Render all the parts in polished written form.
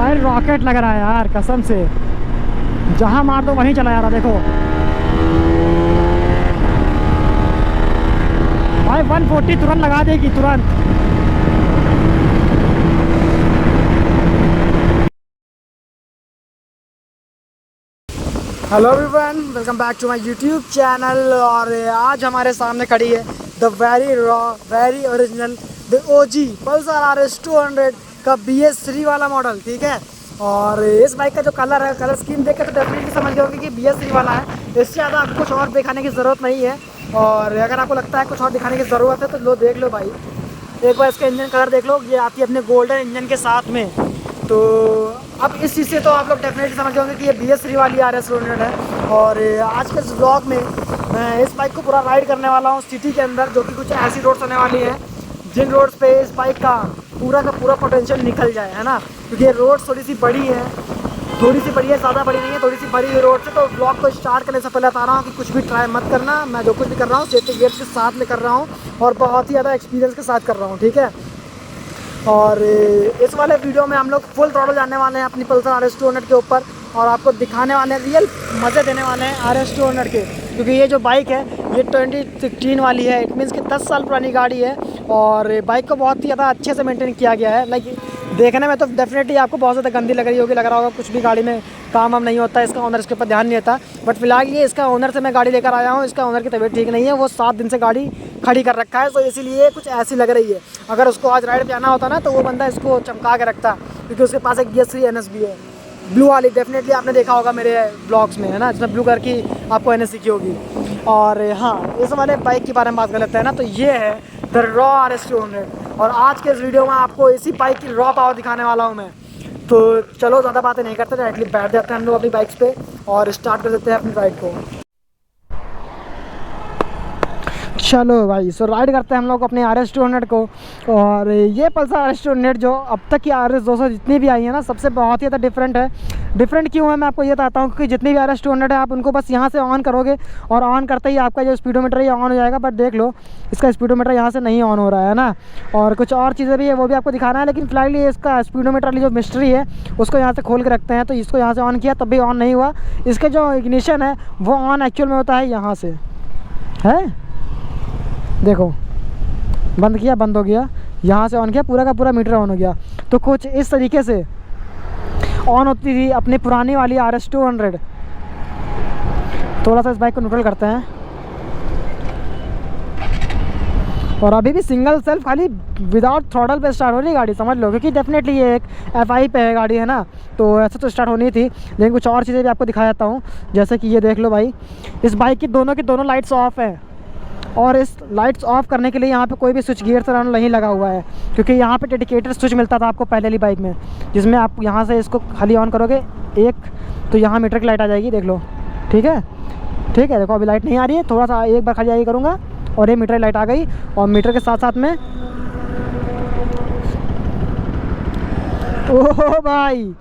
भाई रॉकेट लग रहा है यार कसम से, जहाँ मार दो वहीं चला जा रहा। देखो भाई 140 तुरंत लगा देगी तुरंत। Hello everyone, welcome back to my YouTube channel. और आज हमारे सामने खड़ी है the very raw very original the OG Pulsar RS 200 का BS3 वाला मॉडल। ठीक है, और इस बाइक का जो कलर है, कलर स्कीम देख के तो डेफिनेटली समझ गए होंगे कि BS3 वाला है। इससे ज़्यादा आपको कुछ और दिखाने की ज़रूरत नहीं है। और अगर आपको लगता है कुछ और दिखाने की ज़रूरत है तो लो देख लो भाई, एक बार इसका इंजन कलर देख लो। ये आती है अपने गोल्डन इंजन के साथ में। तो अब इस चीज़ से तो आप लोग डेफिनेटली समझ जाओगे कि ये BS3 वाली RS 200 है। और आज के इस व्लॉग में मैं इस बाइक को पूरा राइड करने वाला हूँ सिटी के अंदर, जो कि कुछ ऐसी रोड्स होने वाली हैं जिन रोड्स पे इस बाइक का पूरा पोटेंशियल निकल जाए, है ना। क्योंकि ये रोड थोड़ी सी बड़ी है, ज़्यादा बड़ी नहीं है, थोड़ी सी बड़ी हुई रोड से। तो ब्लॉग को स्टार्ट करने से पहले बता रहा हूँ कि कुछ भी ट्राई मत करना। मैं जो कुछ भी कर रहा हूँ सेफ्टी गियर्स के साथ में कर रहा हूँ और बहुत ही ज़्यादा एक्सपीरियंस के साथ कर रहा हूँ। ठीक है, और इस वाले वीडियो में हम लोग फुल थ्रॉटल जाने वाले हैं अपनी पल्सर RS 200 के ऊपर, और आपको दिखाने वाले हैं, रियल मज़े देने वाले हैं RS 200 के। क्योंकि ये जो बाइक है ये 2016 वाली है, इट मीन्स कि 10 साल पुरानी गाड़ी है। और बाइक को बहुत ही ज़्यादा अच्छे से मेंटेन किया गया है। लाइक देखने में तो डेफिनेटली आपको बहुत ज़्यादा गंदी लग रही होगी, लग रहा होगा कुछ भी गाड़ी में काम वाम नहीं होता है, इसका ओनर इसके ऊपर ध्यान नहीं देता। बट फिलहाल ये इसका ओनर से मैं गाड़ी लेकर आया हूँ। इसका ओनर की तबीयत ठीक नहीं है, वो 7 दिन से गाड़ी खड़ी कर रखा है, तो इसीलिए कुछ ऐसी लग रही है। अगर उसको आज राइड पे आना होता ना तो वो बंदा इसको चमका के रखता, क्योंकि उसके पास एक BS3 NS भी है, ब्लू वाली। डेफिनेटली आपने देखा होगा मेरे ब्लॉग्स में, है ना, जिसमें ब्लू कलर की आपको NS दिखी होगी। और हाँ, इस वाले बाइक के बारे में बात कर लेते हैं ना, तो ये है द रॉ RS 200। और आज के इस वीडियो में आपको इसी बाइक की रॉ पावर दिखाने वाला हूँ मैं। तो चलो ज़्यादा बातें नहीं करते, डायरेक्टली बैठ जाते हैं हम लोग अपनी बाइक्स पे और स्टार्ट कर देते हैं अपनी राइड को। चलो भाई, सो राइड करते हैं हम लोग अपने RS 200 को। और ये पल्सर RS 200 जो अब तक की RS 200 जितनी भी आई है ना, सबसे बहुत ही ज़्यादा डिफरेंट है। डिफरेंट क्यों है मैं आपको ये बताता हूँ, क्योंकि जितनी भी RS 200 है आप उनको बस यहाँ से ऑन करोगे और ऑन करते ही आपका जो स्पीडोमीटर ये ऑन हो जाएगा। बट देख लो, इसका स्पीडोमीटर यहाँ से नहीं ऑन हो रहा है ना। और कुछ और चीज़ें भी है, वो भी आपको दिखाना है। लेकिन फिलहाल ये इसका स्पीडोमीटर वाली जो मिस्ट्री है उसको यहाँ से खोल के रखते हैं। तो इसको यहाँ से ऑन किया तब भी ऑन नहीं हुआ। इसके जो इग्निशन है वो ऑन एक्चुअल में होता है यहाँ से, है देखो, बंद किया बंद हो गया, यहाँ से ऑन किया पूरा का पूरा मीटर ऑन हो गया। तो कुछ इस तरीके से ऑन होती थी अपनी पुरानी वाली RS 200। थोड़ा सा इस बाइक को न्यूट्रल करते हैं। और अभी भी सिंगल सेल्फ खाली विदाउट थ्रॉटल पे स्टार्ट हो रही गाड़ी, समझ लो। क्योंकि डेफिनेटली ये एक FI पे है गाड़ी, है ना, तो ऐसे तो स्टार्ट होनी थी। लेकिन कुछ और चीज़ें भी आपको दिखा जाता हूँ, जैसे कि ये देख लो भाई, इस बाइक की दोनों लाइट्स ऑफ है। और इस लाइट्स ऑफ करने के लिए यहाँ पे कोई भी स्विच गियर से नहीं लगा हुआ है, क्योंकि यहाँ पे डेडिकेटेड स्विच मिलता था आपको पहले वाली बाइक में, जिसमें आप यहाँ से इसको खाली ऑन करोगे एक, तो यहाँ मीटर की लाइट आ जाएगी, देख लो। ठीक है, ठीक है, देखो अभी लाइट नहीं आ रही है, थोड़ा सा एक बार खाली आई करूँगा और ये मीटर की लाइट आ गई। और मीटर के साथ साथ में ओह भाई,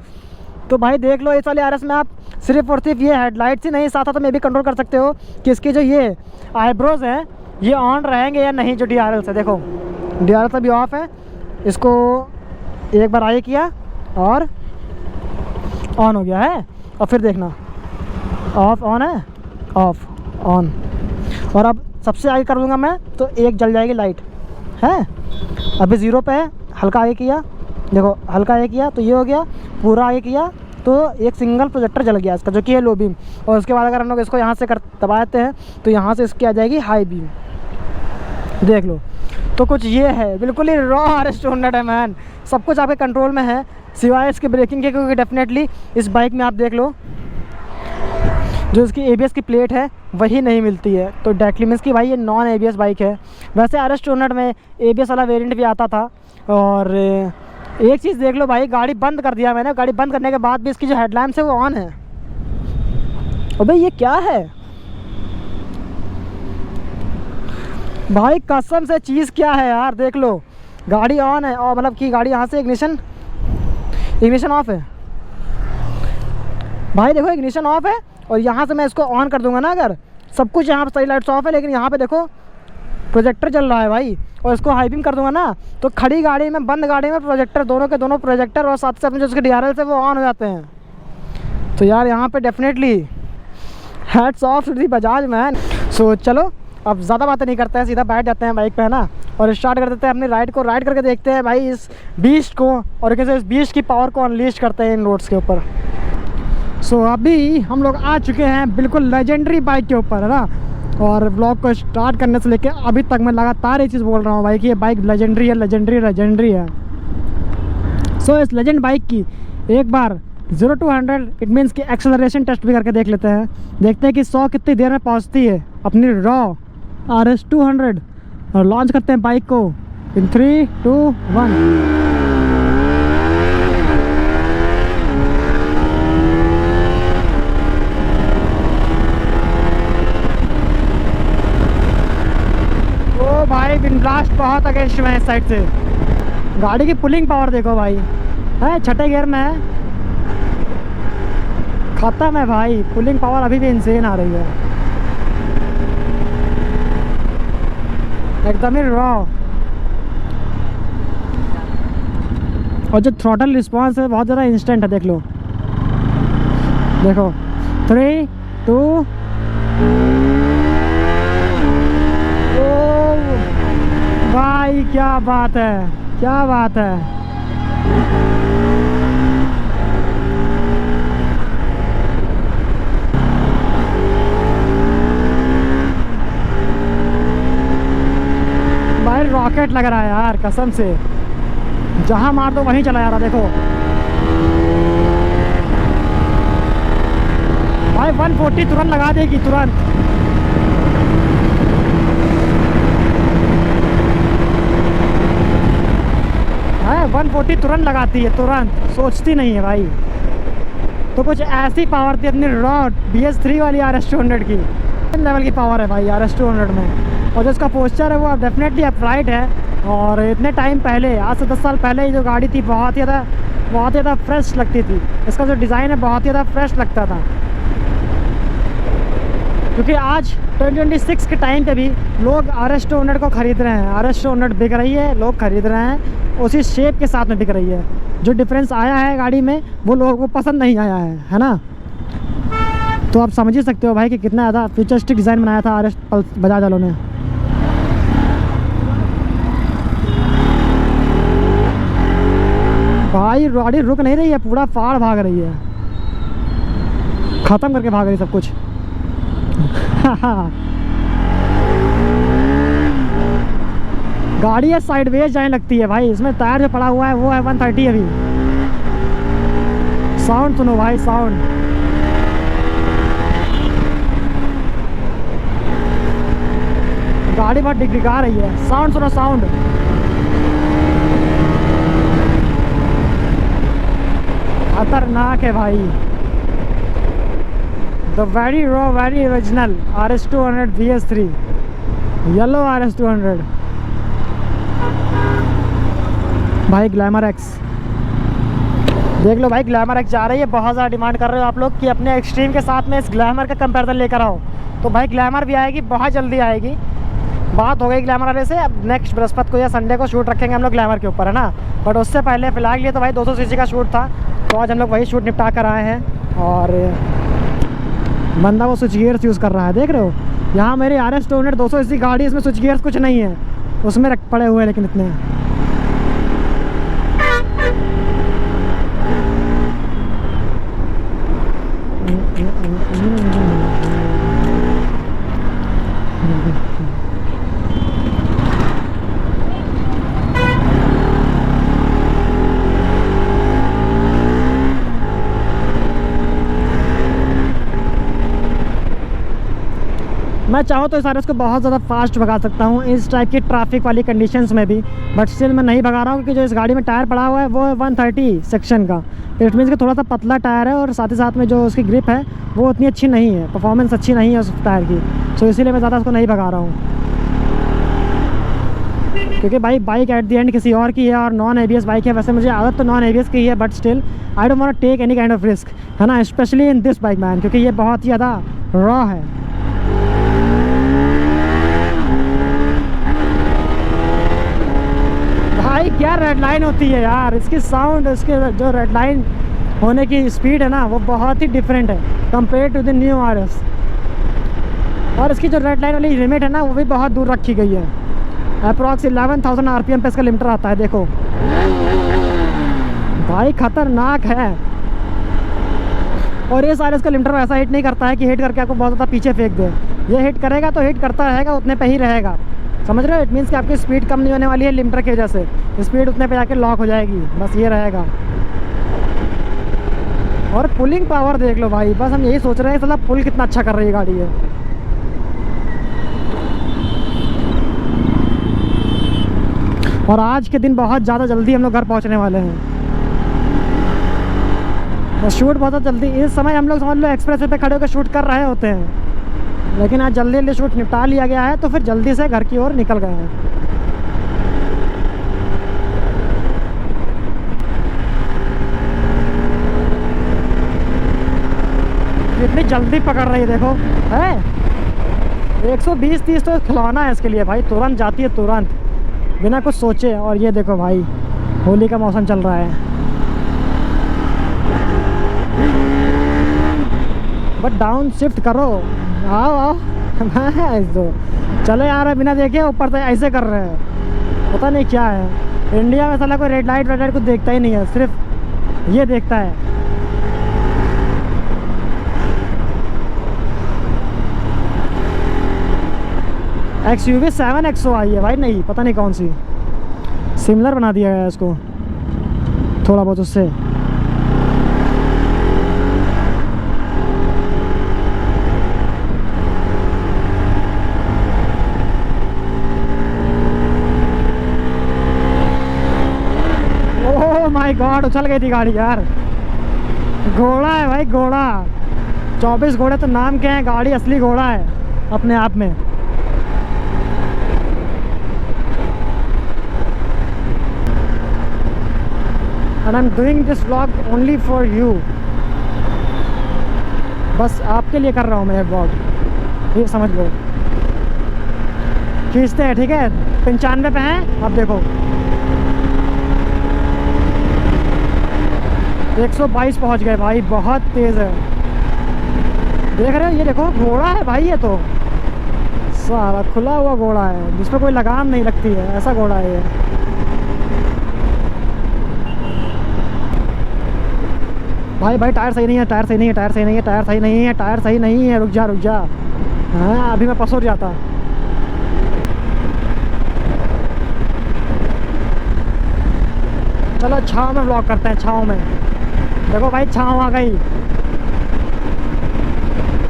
तो भाई देख लो, इस वाले RS में आप सिर्फ और सिर्फ ये हेडलाइट से नहीं, साथ साथ में भी कंट्रोल कर सकते हो कि इसके जो ये आईब्रोज हैं ये ऑन रहेंगे या नहीं। जो DRL से देखो, DRL से भी ऑफ है। इसको एक बार आगे किया और ऑन हो गया है। और फिर देखना, ऑफ ऑन है, ऑफ ऑन। और अब सबसे आगे कर दूंगा मैं तो एक जल जाएगी लाइट, है। अभी 0 पे है, हल्का आगे किया, देखो हल्का आगे किया तो ये हो गया, पूरा आगे किया तो एक सिंगल प्रोजेक्टर जल गया इसका, जो कि है लो बीम। और उसके बाद अगर हम लोग इसको यहाँ से दबा देते हैं तो यहाँ से इसकी आ जाएगी हाई बीम, देख लो। तो कुछ ये है, बिल्कुल ही रॉ RS 200 है मैन। सब कुछ आपके कंट्रोल में है सिवाय इसके ब्रेकिंग के, क्योंकि डेफिनेटली इस बाइक में आप देख लो जो इसकी ABS की प्लेट है वही नहीं मिलती है। तो डेफिनेटली मीन्स की भाई ये नॉन ABS बाइक है। वैसे RS 200 में ABS वाला वेरिएंट भी आता था। और एक चीज़ देख लो भाई, गाड़ी बंद कर दिया मैंने, गाड़ी बंद करने के बाद भी इसकी जो हेडलैम्प्स है वो ऑन है। और भाई ये क्या है भाई, कसम से चीज़ क्या है यार, देख लो गाड़ी ऑन है और मतलब कि गाड़ी यहाँ से इग्निशन ऑफ है भाई, देखो इग्निशन ऑफ है। और यहाँ से मैं इसको ऑन कर दूंगा ना, अगर सब कुछ यहाँ पर सारी लाइट्स ऑफ है, लेकिन यहाँ पे देखो प्रोजेक्टर चल रहा है भाई। और इसको हाई बीम कर दूंगा ना तो खड़ी गाड़ी में, बंद गाड़ी में प्रोजेक्टर, दोनों के दोनों प्रोजेक्टर और साथ साथ में जो उसके DRL से वो ऑन हो जाते हैं। तो यार यहाँ पे definitely hats off to the Bajaj man. So चलो अब ज़्यादा बातें नहीं करते हैं, सीधा बैठ जाते हैं बाइक पे, है ना, और स्टार्ट कर देते हैं अपनी राइड को। राइड करके देखते हैं भाई इस बीस्ट को, और कैसे इस बीस्ट की पावर को अनलीश करते हैं इन रोड्स के ऊपर। सो अभी हम लोग आ चुके हैं बिल्कुल लेजेंडरी बाइक के ऊपर, है ना। और ब्लॉग को स्टार्ट करने से लेके अभी तक मैं लगातार ये चीज़ बोल रहा हूँ भाई कि ये बाइक लेजेंडरी है, लेजेंडरी लेजेंडरी है। सो इस लेजेंड बाइक की एक बार 0 to 100 इट मीन्स कि एक्सेलरेशन टेस्ट भी करके देख लेते हैं। देखते हैं कि 100 कितनी देर में पहुँचती है अपनी रॉ RS 200। और लॉन्च करते हैं बाइक को इन 3, 2, 1। ओ भाई विंड ब्लास्ट बहुत अगेंस्ट में है इस साइड से। गाड़ी की पुलिंग पावर देखो भाई, है छठे गियर में है, खत्म है भाई। पुलिंग पावर अभी भी इंसेन आ रही है, एकदम ही रॉ। और जो थ्रॉटल रिस्पॉन्स है बहुत ज़्यादा इंस्टेंट है, देख लो, देखो 3, 2। ओ भाई क्या बात है, क्या बात है। भाई रॉकेट लग रहा है यार कसम से, जहां मार दो वहीं चला जा रहा। देखो भाई 140 तुरंत लगा देगी, तुरंत। है 140 तुरंत लगाती है, तुरंत, सोचती नहीं है भाई। तो कुछ ऐसी पावर थी अपनी रॉ BS3 वाली RS 200 की, लेवल की पावर है भाई RS 200 में। और जो इसका पोस्चर है वो डेफिनेटली अपराइट है। और इतने टाइम पहले, आज से 10 साल पहले ये जो गाड़ी थी बहुत ज़्यादा फ्रेश लगती थी। इसका जो डिज़ाइन है बहुत ही ज़्यादा फ्रेश लगता था। क्योंकि आज 2026 के टाइम पे भी लोग RS 200 को ख़रीद रहे हैं। RS 200 बिक रही है, लोग ख़रीद रहे हैं, उसी शेप के साथ में बिक रही है। जो डिफरेंस आया है गाड़ी में वो लोगों को पसंद नहीं आया है ना। तो आप समझ ही सकते हो भाई कि कितना ज़्यादा फ्यूचरिस्टिक डिज़ाइन बनाया था RS बजाज वालों ने। भाई गाड़ी रुक नहीं रही है, पूरा फाड़ भाग रही है, ख़त्म करके भाग रही है सब कुछ। गाड़ी है साइडवेज जाने लगती है भाई। इसमें टायर जो पड़ा हुआ है वो है 130 अभी। साउंड सुनो भाई, साउंड। गाड़ी बहुत डिगडिगा रही है, साउंड सुनो, साउंड। खतरनाक है भाई। The very raw, very original RS 200 BS3, yellow RS 200 भाई। ग्लैमर X देख लो भाई, ग्लैमर X जा रही है। बहुत ज़्यादा डिमांड कर रहे हो आप लोग कि अपने एक्सट्रीम के साथ में इस ग्लैमर का कंपैरिजन लेकर आओ। तो भाई ग्लैमर भी आएगी, बहुत जल्दी आएगी। बात हो गई ग्लैमर वाले से। अब नेक्स्ट बृहस्पति को या संडे को शूट रखेंगे हम लोग ग्लैमर के ऊपर, है ना। बट उससे पहले फ़िलहाल ये तो भाई 200 cc का शूट था, तो आज हम लोग वही शूट निपटा कर आए हैं। और बंदा वो स्विच गियर्स यूज़ कर रहा है, देख रहे हो। यहाँ मेरी RS 200 200 cc गाड़ी, इसमें स्विच गियर्स कुछ नहीं है, उसमें पड़े हुए हैं लेकिन इतने। मैं चाहूँ तो इस RS को बहुत ज़्यादा फास्ट भगा सकता हूँ इस टाइप की ट्रैफिक वाली कंडीशंस में भी, बट स्टिल मैं नहीं भगा रहा हूँ। क्योंकि जो इस गाड़ी में टायर पड़ा हुआ है वो है 130 सेक्शन का। इट मीन्स कि थोड़ा सा पतला टायर है, और साथ ही साथ में जो उसकी ग्रिप है वो उतनी अच्छी नहीं है, परफॉर्मेंस अच्छी नहीं है उस टायर की। सो इसीलिए मैं ज़्यादा उसको नहीं भगा रहा हूँ। क्योंकि भाई बाइक एट द एंड किसी और की है और नॉन ABS बाइक है। वैसे मुझे आदत तो नॉन ABS की है, but still I don't want to take any kind of risk, है ना, specially in this bike man, क्योंकि ये बहुत ही ज़्यादा रॉ है। भाई क्या रेड लाइन होती है यार, इसकी साउंड, इसके जो रेड लाइन होने की स्पीड है ना वो बहुत ही डिफरेंट है compare to the new RS। और इसकी जो रेड लाइन वाली लिमिट है ना वो भी बहुत दूर रखी गई है। अप्रॉक्स 11,000 RPM पे इसका लिमिटर आता है। देखो भाई खतरनाक है। और ये सारे इसका लिमिटर ऐसा हिट नहीं करता है कि हिट करके आपको बहुत ज़्यादा पीछे फेंक दे। ये हिट करेगा तो हिट करता रहेगा, उतने पे ही रहेगा। समझ रहे हो? इट मीन्स कि आपकी स्पीड कम नहीं होने वाली है लिमिटर की वजह से, स्पीड उतने पे जाके लॉक हो जाएगी, बस ये रहेगा। और पुलिंग पावर देख लो भाई, बस हम यही सोच रहे हैं साला पुल कितना अच्छा कर रही है गाड़ी है। और आज के दिन बहुत ज़्यादा जल्दी हम लोग घर पहुंचने वाले हैं। तो शूट बहुत जल्दी, इस समय हम लोग समझ लो एक्सप्रेस वे पे खड़े होकर शूट कर रहे होते हैं, लेकिन आज जल्दी जल्दी शूट निपटा लिया गया है तो फिर जल्दी से घर की ओर निकल गए हैं। इतनी जल्दी पकड़ रही है देखो, है 120-30 तो खिलौना है इसके लिए भाई, तुरंत जाती है तुरंत बिना कुछ सोचे। और ये देखो भाई होली का मौसम चल रहा है, बट डाउन शिफ्ट करो, आओ आओ तो चलो यार, बिना देखे ऊपर से ऐसे कर रहे हैं, पता नहीं क्या है। इंडिया में साला कोई रेड लाइट कुछ देखता ही नहीं है, सिर्फ ये देखता है। XUV 7XO आई है भाई, नहीं पता नहीं कौन सी, सिमिलर बना दिया है इसको थोड़ा बहुत उससे। माय गॉड, उछल गई थी गाड़ी यार। घोड़ा है भाई, घोड़ा। 24 घोड़े तो नाम के हैं, गाड़ी असली घोड़ा है अपने आप में। And I am doing this vlog only for you, बस आपके लिए कर रहा हूँ मैं ये व्लॉग, ये समझ लो। खींचते हैं, ठीक है, 95 पे हैं। अब देखो 122 पहुंच गए भाई, बहुत तेज़ है। देख रहे हो, ये देखो घोड़ा है भाई, ये तो सारा खुला हुआ घोड़ा है जिस पर कोई लगाम नहीं लगती है, ऐसा घोड़ा है ये। भाई टायर सही नहीं है, टायर सही नहीं है, टायर सही नहीं है, टायर सही नहीं है, टायर सही नहीं है, रुक जा रुक जा। हाँ अभी मैं पसर जाता। चलो छाँव में ब्लॉक करते हैं, छाँव में। देखो भाई छाँव आ गई,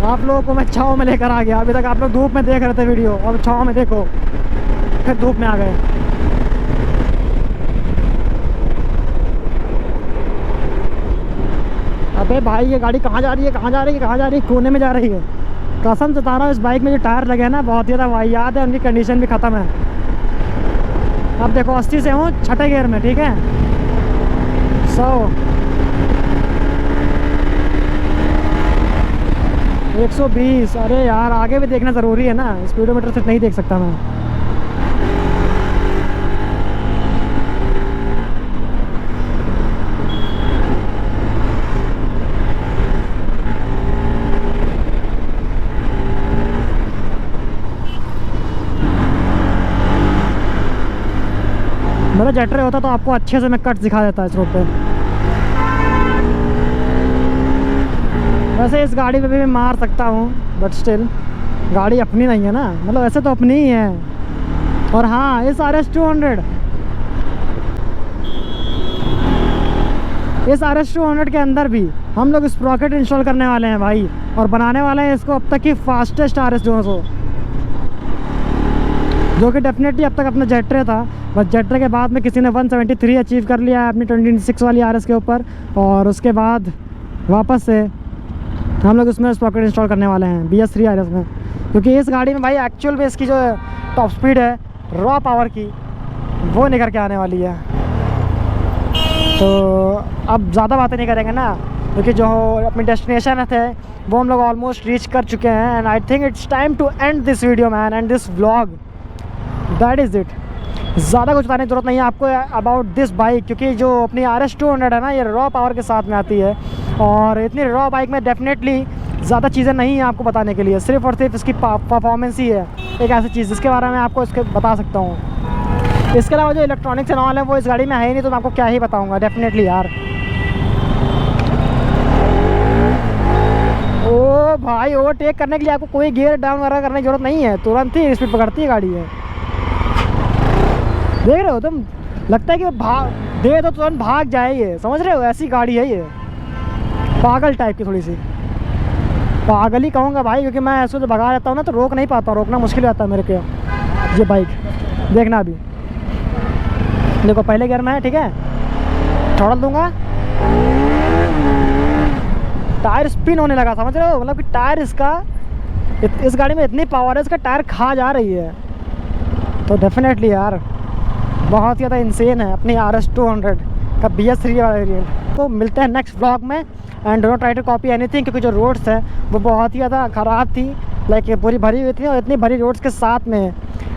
आप लोगों को मैं छाँव में लेकर आ गया। अभी तक आप लोग धूप में देख रहे थे वीडियो, और छाँव में देखो, फिर धूप में आ गए। अबे भाई ये गाड़ी कहाँ जा रही है, कहाँ जा रही है, कहाँ जा रही है? कोने में जा रही है। कसम से बता रहा हूँ, इस बाइक में जो टायर लगे हैं ना बहुत ही ज़्यादा वाहियात है, उनकी कंडीशन भी ख़त्म है। अब देखो 80 से हूँ 6ठे गियर में, ठीक है। 100 120। अरे यार आगे भी देखना ज़रूरी है ना, स्पीडोमीटर से नहीं देख सकता मैं। मेरा जेटरे होता तो आपको अच्छे से मैं कट दिखा देता इस रोड पे। वैसे इस गाड़ी पे भी मैं मार सकता हूँ, बट स्टिल गाड़ी अपनी नहीं है ना, मतलब वैसे तो अपनी ही है। और हाँ इस RS 200 के अंदर भी हम लोग स्प्रॉकेट इंस्टॉल करने वाले हैं भाई, और बनाने वाले हैं इसको अब तक की फास्टेस्ट RS 200, जो कि डेफिनेटली अब तक अपना जेट्रे था। बस जेट्रे के बाद में किसी ने 173 अचीव कर लिया है अपनी 26 वाली RS के ऊपर, और उसके बाद वापस से हम लोग उसमें स्प्रॉकेट इंस्टॉल करने वाले हैं BS3 RS में। क्योंकि इस गाड़ी में भाई एक्चुअल में इसकी जो टॉप स्पीड है रॉ पावर की, वो निकल के आने वाली है। तो अब ज़्यादा बातें नहीं करेंगे ना, क्योंकि जो अपनी डेस्टिनेशन थे वो हम लोग ऑलमोस्ट रीच कर चुके हैं। And I think it's time to end this video man, and this vlog, that is it. ज़्यादा कुछ बताने की ज़रूरत नहीं है आपको अबाउट दिस बाइक, क्योंकि जो अपनी RS200 है ना, ये रॉ पावर के साथ में आती है और इतनी रॉ बाइक में डेफिनेटली ज़्यादा चीज़ें नहीं हैं आपको बताने के लिए, सिर्फ और सिर्फ इसकी परफॉर्मेंस ही है एक ऐसी चीज़ जिसके बारे में आपको इसके बता सकता हूँ। इसके अलावा जो इलेक्ट्रॉनिक्स एंड ऑल है वो इस गाड़ी में है ही नहीं, तो मैं आपको क्या ही बताऊँगा डेफिनेटली यार। ओ भाई, ओवरटेक करने के लिए आपको कोई गियर डाउन वगैरह करने की ज़रूरत नहीं है, तुरंत ही स्पीड पकड़ती है गाड़ी है। देख रहे हो तुम, लगता है कि भाग दे तो तुरंत भाग जाए, ये समझ रहे हो, ऐसी गाड़ी है ये, पागल टाइप की, थोड़ी सी पागल ही कहूँगा भाई, क्योंकि मैं ऐसे तो भगा रहता हूँ ना, तो रोक नहीं पाता, रोकना मुश्किल रहता है मेरे को। ये बाइक देखना अभी, देखो पहले गियर में है, ठीक है, छोड़ दूँगा, टायर स्पिन होने लगा, समझ रहे हो, मतलब कि टायर इसका इस गाड़ी में इतनी पावर है, इसका टायर खा जा रही है, तो डेफिनेटली यार बहुत ज़्यादा इंसेन है अपनी RS200 का BS3 वाला वेरिएंट। तो मिलते हैं नेक्स्ट व्लॉग में, and don't try to copy anything, क्योंकि जो रोड्स है वो बहुत ही ज़्यादा ख़राब थी, लाइक पूरी भरी हुई थी, और इतनी भरी रोड्स के साथ में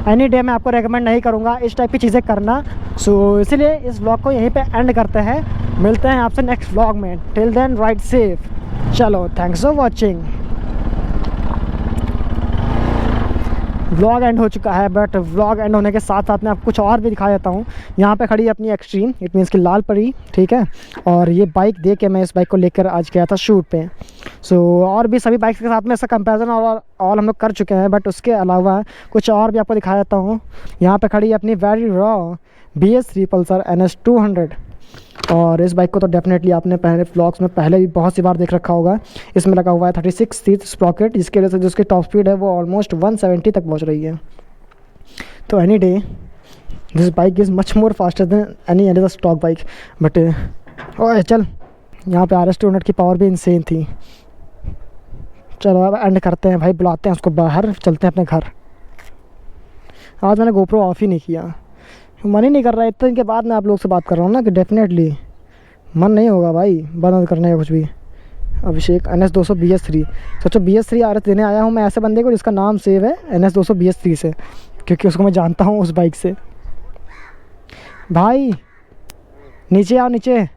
एनी डे मैं आपको रेकमेंड नहीं करूँगा इस टाइप की चीज़ें करना। सो इसीलिए इस व्लॉग को यहीं पे एंड करते हैं, मिलते हैं आपसे नेक्स्ट व्लॉग में, टिल देन राइड सेफ। चलो, thanks for watching. Vlog and हो चुका है, बट व्लॉग एंड होने के साथ साथ मैं आपको कुछ और भी दिखा देता हूँ। यहाँ पे खड़ी है अपनी एक्सट्रीम, इट मीन्स की लाल परी, ठीक है, और ये बाइक देख के मैं इस बाइक को लेकर आज गया था शूट पे। सो और भी सभी बाइक्स के साथ में इसका कंपैरिजन और हम लोग कर चुके हैं, बट उसके अलावा कुछ और भी आपको दिखा देता हूँ। यहाँ पे खड़ी है अपनी very raw BS3 Pulsar NS200, और इस बाइक को तो डेफिनेटली आपने पहले व्लॉग्स में पहले भी बहुत सी बार देख रखा होगा। इसमें लगा हुआ है 36 टीथ स्प्रॉकेट, जिसकी वजह से जो उसकी टॉप स्पीड है वो ऑलमोस्ट 170 तक पहुंच रही है। तो any day this bike is much more faster than any other stock bike, but ओए चल, यहाँ पे RS200 की पावर भी इंसेन थी। चलो अब एंड करते हैं भाई, बुलाते हैं उसको बाहर, चलते हैं अपने घर। आज मैंने GoPro ऑफ ही नहीं किया, मन ही नहीं कर रहा है, इतने दिन के बाद मैं आप लोग से बात कर रहा हूँ ना, कि डेफिनेटली मन नहीं होगा भाई बंद करने का कुछ भी। अभिषेक NS200 BS3, सोचो BS3 RS देने आया हूँ मैं ऐसे बंदे को जिसका नाम सेव है NS200 BS3 से, क्योंकि उसको मैं जानता हूँ उस बाइक से। भाई नीचे आओ, नीचे।